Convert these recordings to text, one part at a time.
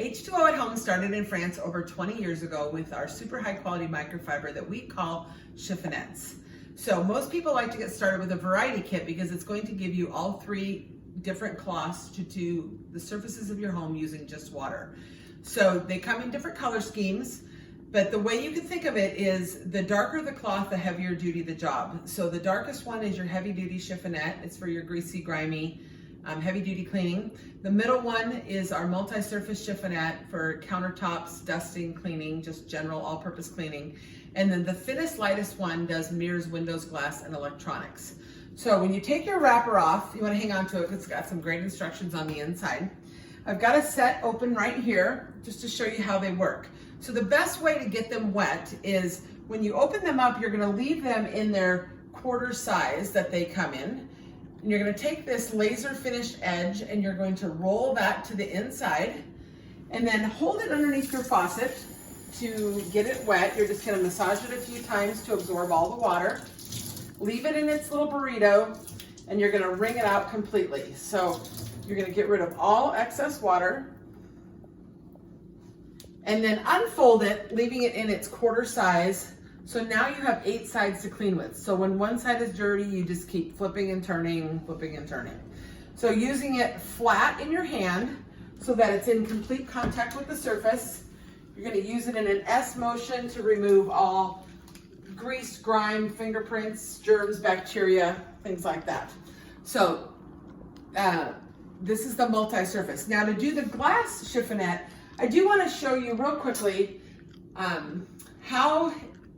H2O at Home started in France over 20 years ago with our super high quality microfiber that we call chiffonettes. So most people like to get started with a variety kit because it's going to give you all three different cloths to do the surfaces of your home using just water. So they come in different color schemes, but the way you can think of it is the darker the cloth, the heavier duty the job. So the darkest one is your heavy duty chiffonette. It's for your greasy, grimy, heavy duty cleaning. The middle one is our multi-surface chiffonette for countertops, dusting, cleaning, just general all-purpose cleaning. And then the thinnest, lightest one does mirrors, windows, glass, and electronics. So when you take your wrapper off, you want to hang on to it because it's got some great instructions on the inside. I've got a set open right here just to show you how they work. So the best way to get them wet is when you open them up, you're going to leave them in their quarter size that they come in. And you're going to take this laser finished edge and you're going to roll that to the inside and then hold it underneath your faucet to get it wet. You're just going to massage it a few times to absorb all the water. Leave it in its little burrito and you're going to wring it out completely. So you're going to get rid of all excess water and then unfold it, leaving it in its quarter size. So now you have 8 sides to clean with. So when one side is dirty, you just keep flipping and turning, flipping and turning. So using it flat in your hand so that it's in complete contact with the surface. You're going to use it in an S motion to remove all grease, grime, fingerprints, germs, bacteria, things like that. So this is the multi-surface. Now to do the glass chiffonette, I do want to show you real quickly how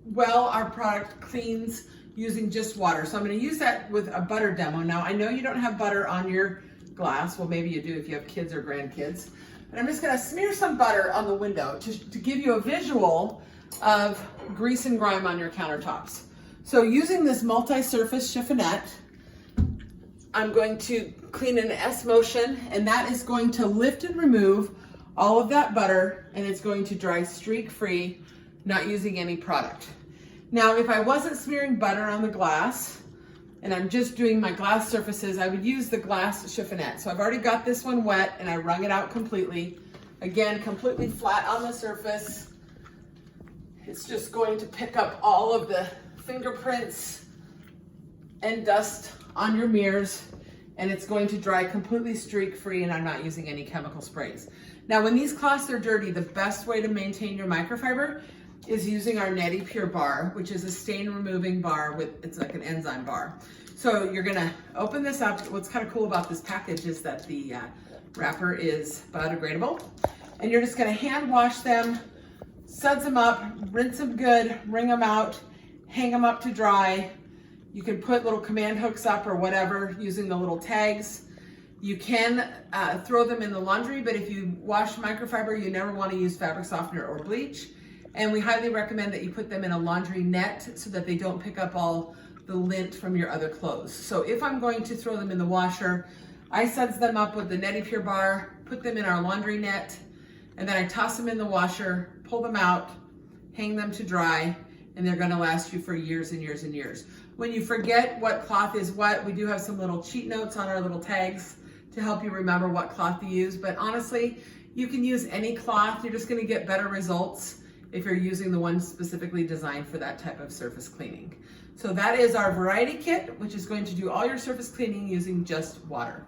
well our product cleans using just water. So I'm going to use that with a butter demo. Now I know you don't have butter on your glass. Well, maybe you do if you have kids or grandkids. But I'm just going to smear some butter on the window to give you a visual of grease and grime on your countertops. So using this multi-surface chiffonette, I'm going to clean in an S motion, and that is going to lift and remove all of that butter, and it's going to dry streak-free, not using any product. Now, if I wasn't smearing butter on the glass, and I'm just doing my glass surfaces, I would use the glass chiffonette. So I've already got this one wet, and I wrung it out completely. Again, completely flat on the surface. It's just going to pick up all of the fingerprints and dust on your mirrors, and it's going to dry completely streak-free, and I'm not using any chemical sprays. Now, when these cloths are dirty, the best way to maintain your microfiber is using our Neti Pure bar, which is a stain removing bar it's like an enzyme bar. So you're gonna open this up. What's kind of cool about this package is that the wrapper is biodegradable, and you're just gonna hand wash them, suds them up, rinse them good, wring them out, hang them up to dry. You can put little command hooks up or whatever using the little tags. You can throw them in the laundry, but if you wash microfiber, you never want to use fabric softener or bleach. And we highly recommend that you put them in a laundry net so that they don't pick up all the lint from your other clothes. So if I'm going to throw them in the washer, I suds them up with the Neti Pure bar, put them in our laundry net, and then I toss them in the washer, pull them out, hang them to dry, and they're gonna last you for years and years and years. When you forget what cloth is what, we do have some little cheat notes on our little tags to help you remember what cloth to use. But honestly, you can use any cloth. You're just gonna get better results if you're using the one specifically designed for that type of surface cleaning. So that is our variety kit, which is going to do all your surface cleaning using just water.